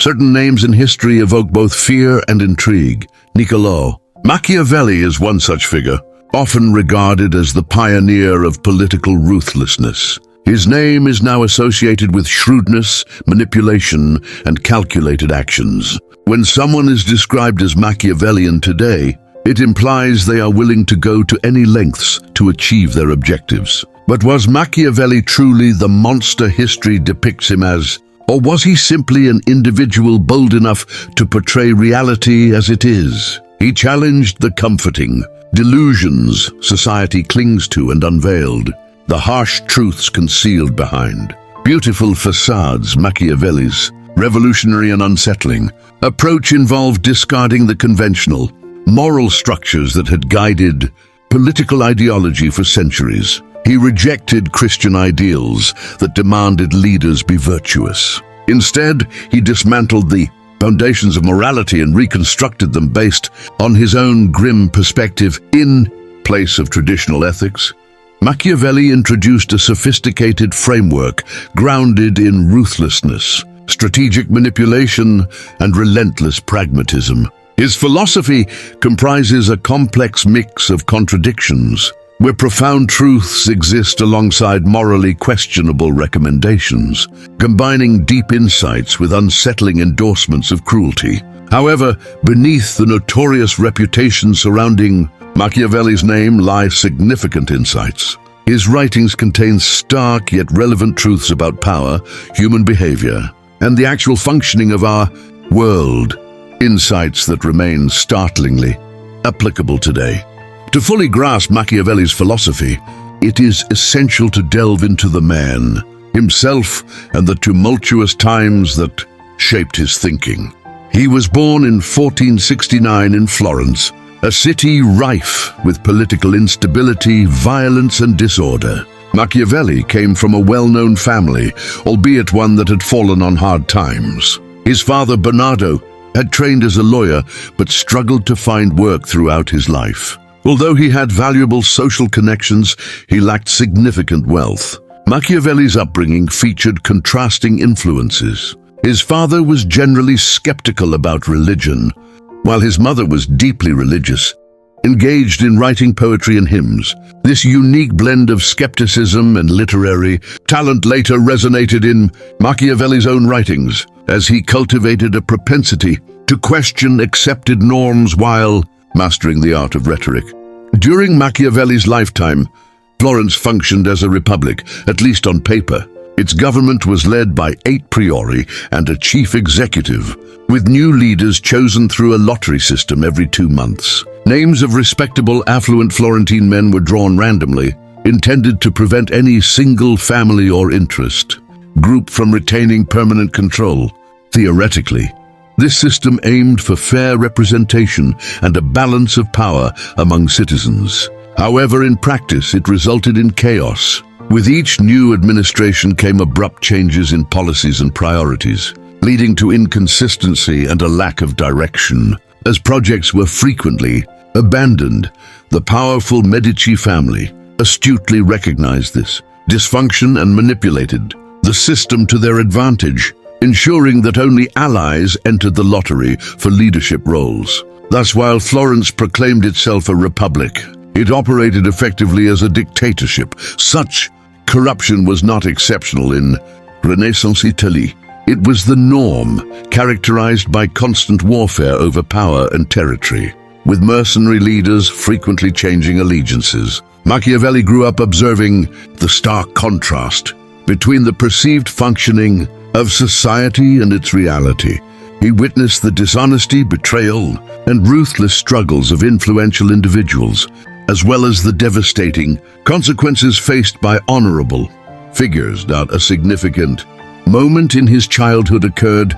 Certain names in history evoke both fear and intrigue. Niccolò Machiavelli is one such figure, often regarded as the pioneer of political ruthlessness. His name is now associated with shrewdness, manipulation, and calculated actions. When someone is described as Machiavellian today, it implies they are willing to go to any lengths to achieve their objectives. But was Machiavelli truly the monster history depicts him as? Or was he simply an individual bold enough to portray reality as it is? He challenged the comforting delusions society clings to and unveiled the harsh truths concealed behind beautiful facades. Machiavelli's revolutionary and unsettling approach involved discarding the conventional moral structures that had guided political ideology for centuries. He rejected Christian ideals that demanded leaders be virtuous. Instead, he dismantled the foundations of morality and reconstructed them based on his own grim perspective. In place of traditional ethics, Machiavelli introduced a sophisticated framework grounded in ruthlessness, strategic manipulation, and relentless pragmatism. His philosophy comprises a complex mix of contradictions, where profound truths exist alongside morally questionable recommendations, combining deep insights with unsettling endorsements of cruelty. However, beneath the notorious reputation surrounding Machiavelli's name lie significant insights. His writings contain stark yet relevant truths about power, human behavior, and the actual functioning of our world, insights that remain startlingly applicable today. To fully grasp Machiavelli's philosophy, it is essential to delve into the man himself and the tumultuous times that shaped his thinking. He was born in 1469 in Florence, a city rife with political instability, violence, and disorder. Machiavelli came from a well-known family, albeit one that had fallen on hard times. His father, Bernardo, had trained as a lawyer but struggled to find work throughout his life. Although he had valuable social connections, he lacked significant wealth. Machiavelli's upbringing featured contrasting influences. His father was generally skeptical about religion, while his mother was deeply religious, engaged in writing poetry and hymns. This unique blend of skepticism and literary talent later resonated in Machiavelli's own writings, as he cultivated a propensity to question accepted norms while mastering the art of rhetoric. During Machiavelli's lifetime, Florence functioned as a republic, at least on paper. Its government was led by 8 priori and a chief executive, with new leaders chosen through a lottery system every 2 months. Names of respectable, affluent Florentine men were drawn randomly, intended to prevent any single family or interest group from retaining permanent control. Theoretically, this system aimed for fair representation and a balance of power among citizens. However, in practice, it resulted in chaos. With each new administration came abrupt changes in policies and priorities, leading to inconsistency and a lack of direction. As projects were frequently abandoned, the powerful Medici family astutely recognized this dysfunction and manipulated the system to their advantage, ensuring that only allies entered the lottery for leadership roles. Thus, while Florence proclaimed itself a republic, it operated effectively as a dictatorship. Such corruption was not exceptional in Renaissance Italy. It was the norm, characterized by constant warfare over power and territory, with mercenary leaders frequently changing allegiances. Machiavelli grew up observing the stark contrast between the perceived functioning of society and its reality. He witnessed the dishonesty, betrayal, and ruthless struggles of influential individuals, as well as the devastating consequences faced by honorable figures. A significant moment in his childhood occurred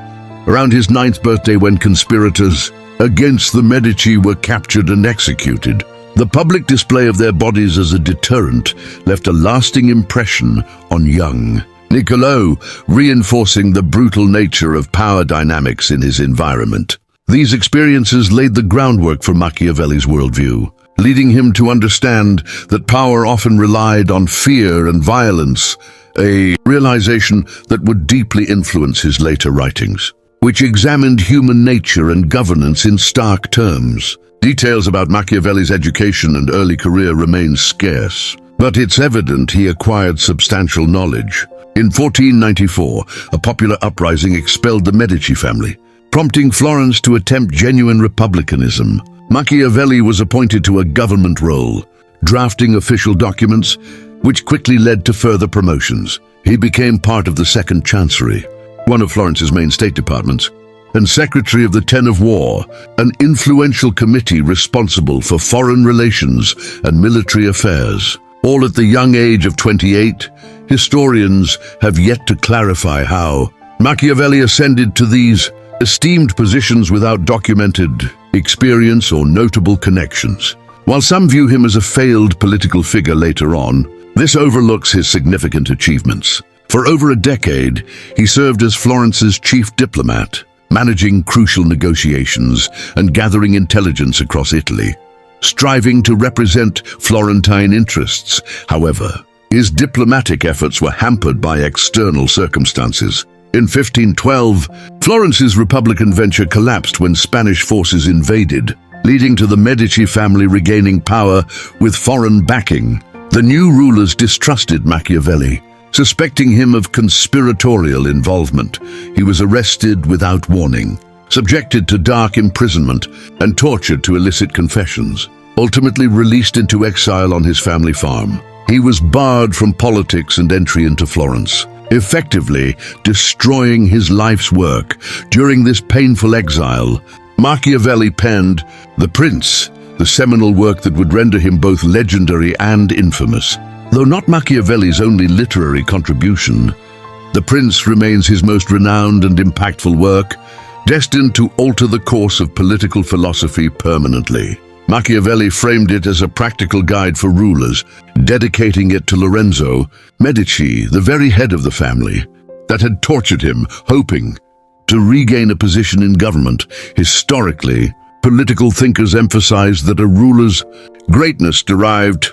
around his 9th birthday when conspirators against the Medici were captured and executed. The public display of their bodies as a deterrent left a lasting impression on young Niccolò, reinforcing the brutal nature of power dynamics in his environment. These experiences laid the groundwork for Machiavelli's worldview, leading him to understand that power often relied on fear and violence, a realization that would deeply influence his later writings. which examined human nature and governance in stark terms. Details about Machiavelli's education and early career remain scarce, but it's evident he acquired substantial knowledge. In 1494, a popular uprising expelled the Medici family, prompting Florence to attempt genuine republicanism. Machiavelli was appointed to a government role, drafting official documents, which quickly led to further promotions. He became part of the Second Chancery, one of Florence's main state departments, and Secretary of the Ten of War, an influential committee responsible for foreign relations and military affairs. All at the young age of 28, historians have yet to clarify how Machiavelli ascended to these esteemed positions without documented experience or notable connections. While some view him as a failed political figure later on, this overlooks his significant achievements. For over a decade, he served as Florence's chief diplomat, managing crucial negotiations and gathering intelligence across Italy. Striving to represent Florentine interests, however, his diplomatic efforts were hampered by external circumstances. In 1512, Florence's republican venture collapsed when Spanish forces invaded, leading to the Medici family regaining power with foreign backing. The new rulers distrusted Machiavelli, suspecting him of conspiratorial involvement. He was arrested without warning, subjected to dark imprisonment, and tortured to elicit confessions. Ultimately released into exile on his family farm, he was barred from politics and entry into Florence, effectively destroying his life's work. During this painful exile, Machiavelli penned The Prince, the seminal work that would render him both legendary and infamous. Though not Machiavelli's only literary contribution, The Prince remains his most renowned and impactful work, destined to alter the course of political philosophy permanently. Machiavelli framed it as a practical guide for rulers, dedicating it to Lorenzo Medici, the very head of the family, that had tortured him, hoping to regain a position in government. Historically, political thinkers emphasized that a ruler's greatness derived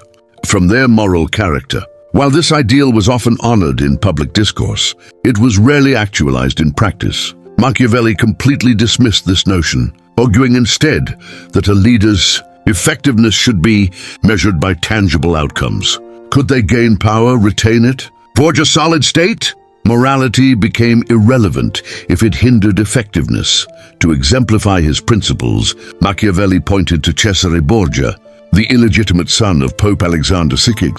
from their moral character. While this ideal was often honored in public discourse, it was rarely actualized in practice. Machiavelli completely dismissed this notion, arguing instead that a leader's effectiveness should be measured by tangible outcomes. Could they gain power, retain it, forge a solid state? Morality became irrelevant if it hindered effectiveness. To exemplify his principles, Machiavelli pointed to Cesare Borgia, the illegitimate son of Pope Alexander VI,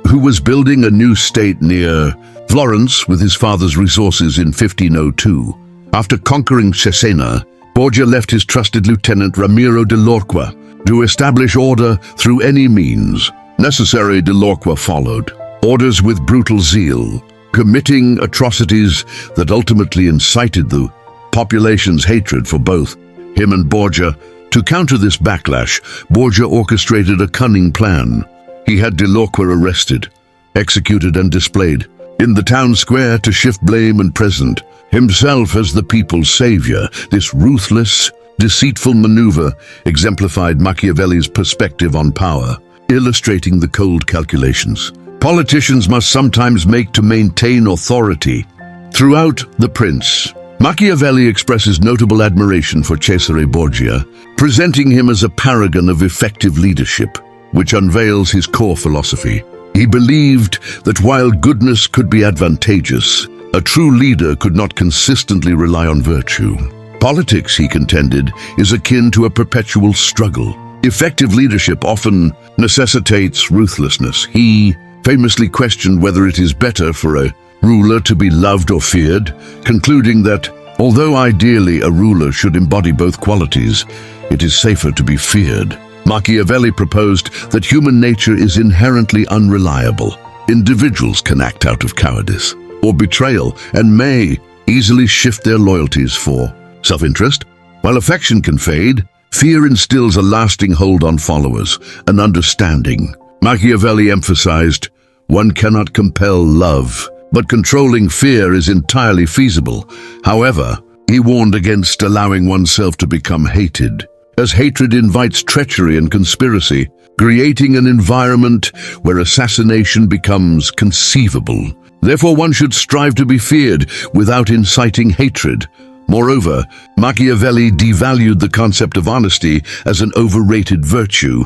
who was building a new state near Florence with his father's resources in 1502. After conquering Cesena, Borgia left his trusted lieutenant Ramiro de Lorqua to establish order through any means necessary. De Lorqua followed orders with brutal zeal, committing atrocities that ultimately incited the population's hatred for both him and Borgia. To counter this backlash, Borgia orchestrated a cunning plan. He had de Lorqua arrested, executed and displayed in the town square to shift blame and present himself as the people's savior. This ruthless, deceitful maneuver exemplified Machiavelli's perspective on power, illustrating the cold calculations politicians must sometimes make to maintain authority. Throughout The Prince, Machiavelli expresses notable admiration for Cesare Borgia, presenting him as a paragon of effective leadership, which unveils his core philosophy. He believed that while goodness could be advantageous, a true leader could not consistently rely on virtue. Politics, he contended, is akin to a perpetual struggle. Effective leadership often necessitates ruthlessness. He famously questioned whether it is better for a ruler to be loved or feared, concluding that, although ideally a ruler should embody both qualities, it is safer to be feared. Machiavelli proposed that human nature is inherently unreliable. Individuals can act out of cowardice or betrayal and may easily shift their loyalties for self-interest. While affection can fade, fear instills a lasting hold on followers and understanding. Machiavelli emphasized, one cannot compel love, but controlling fear is entirely feasible. However, he warned against allowing oneself to become hated, as hatred invites treachery and conspiracy, creating an environment where assassination becomes conceivable. Therefore, one should strive to be feared without inciting hatred. Moreover, Machiavelli devalued the concept of honesty as an overrated virtue.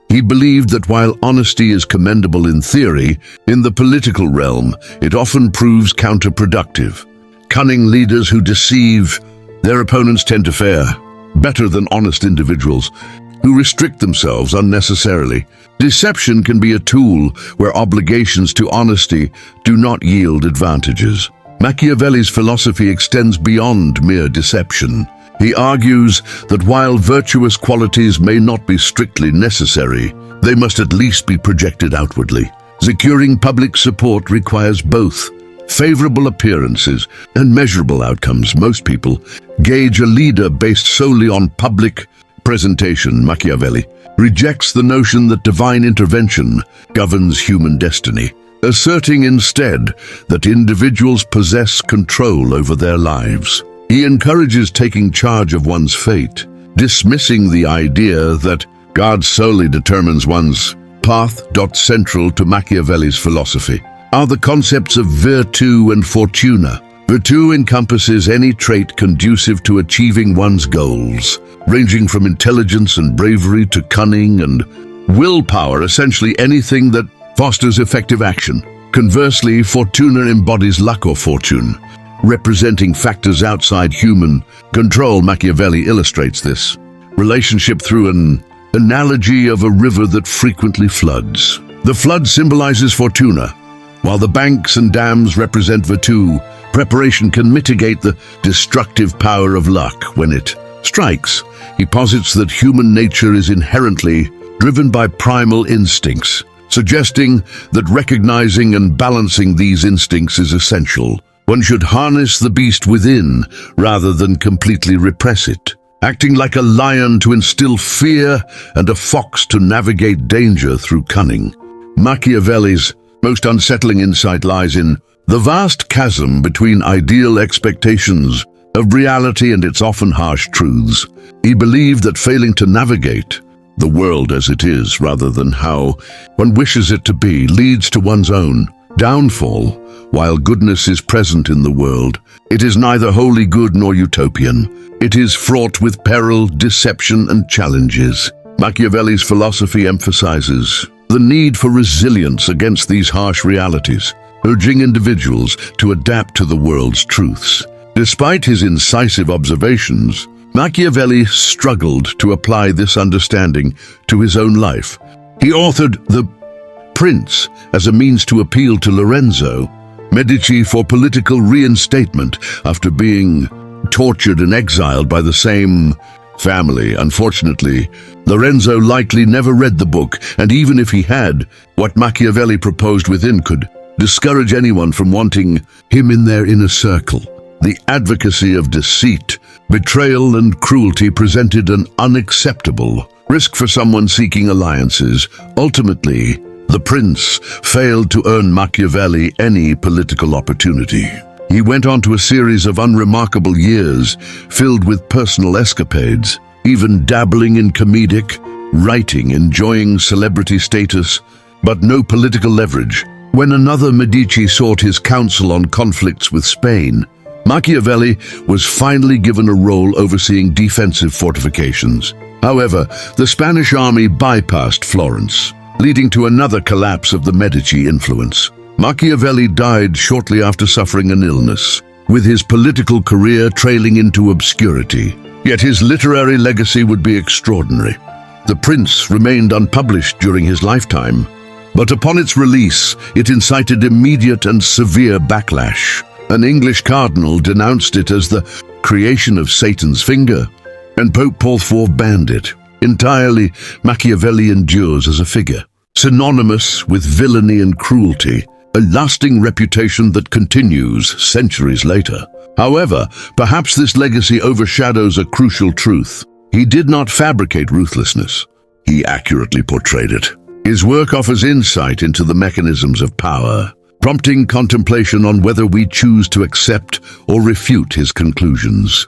He believed that while honesty is commendable in theory, in the political realm, it often proves counterproductive. Cunning leaders who deceive their opponents tend to fare better than honest individuals who restrict themselves unnecessarily. Deception can be a tool where obligations to honesty do not yield advantages. Machiavelli's philosophy extends beyond mere deception. He argues that while virtuous qualities may not be strictly necessary, they must at least be projected outwardly. Securing public support requires both favorable appearances and measurable outcomes. Most people gauge a leader based solely on public presentation. Machiavelli rejects the notion that divine intervention governs human destiny, asserting instead that individuals possess control over their lives. He encourages taking charge of one's fate, dismissing the idea that God solely determines one's path. Central to Machiavelli's philosophy are the concepts of virtù and fortuna. Virtù encompasses any trait conducive to achieving one's goals, ranging from intelligence and bravery to cunning and willpower, essentially anything that fosters effective action. Conversely, fortuna embodies luck or fortune, representing factors outside human control. Machiavelli illustrates this relationship through an analogy of a river that frequently floods. The flood symbolizes fortuna, while the banks and dams represent virtù. Preparation can mitigate the destructive power of luck when it strikes. He posits that human nature is inherently driven by primal instincts, suggesting that recognizing and balancing these instincts is essential. One should harness the beast within rather than completely repress it, acting like a lion to instill fear and a fox to navigate danger through cunning. Machiavelli's most unsettling insight lies in the vast chasm between ideal expectations of reality and its often harsh truths. He believed that failing to navigate the world as it is, rather than how one wishes it to be, leads to one's own downfall. While goodness is present in the world, it is neither wholly good nor utopian. It is fraught with peril, deception, and challenges. Machiavelli's philosophy emphasizes the need for resilience against these harsh realities, urging individuals to adapt to the world's truths. Despite his incisive observations, Machiavelli struggled to apply this understanding to his own life. He authored The Prince as a means to appeal to Lorenzo Medici for political reinstatement after being tortured and exiled by the same family. Unfortunately, Lorenzo likely never read the book, and even if he had, what Machiavelli proposed within could discourage anyone from wanting him in their inner circle. The advocacy of deceit, betrayal, and cruelty presented an unacceptable risk for someone seeking alliances. Ultimately, the prince failed to earn Machiavelli any political opportunity. He went on to a series of unremarkable years filled with personal escapades, even dabbling in comedic writing, enjoying celebrity status, but no political leverage. When another Medici sought his counsel on conflicts with Spain, Machiavelli was finally given a role overseeing defensive fortifications. However, the Spanish army bypassed Florence, leading to another collapse of the Medici influence. Machiavelli died shortly after suffering an illness, with his political career trailing into obscurity. Yet his literary legacy would be extraordinary. The Prince remained unpublished during his lifetime, but upon its release, it incited immediate and severe backlash. An English cardinal denounced it as the creation of Satan's finger, and Pope Paul IV banned it. Entirely, Machiavelli endures as a figure, synonymous with villainy and cruelty, a lasting reputation that continues centuries later. However, perhaps this legacy overshadows a crucial truth. He did not fabricate ruthlessness. He accurately portrayed it. His work offers insight into the mechanisms of power, prompting contemplation on whether we choose to accept or refute his conclusions.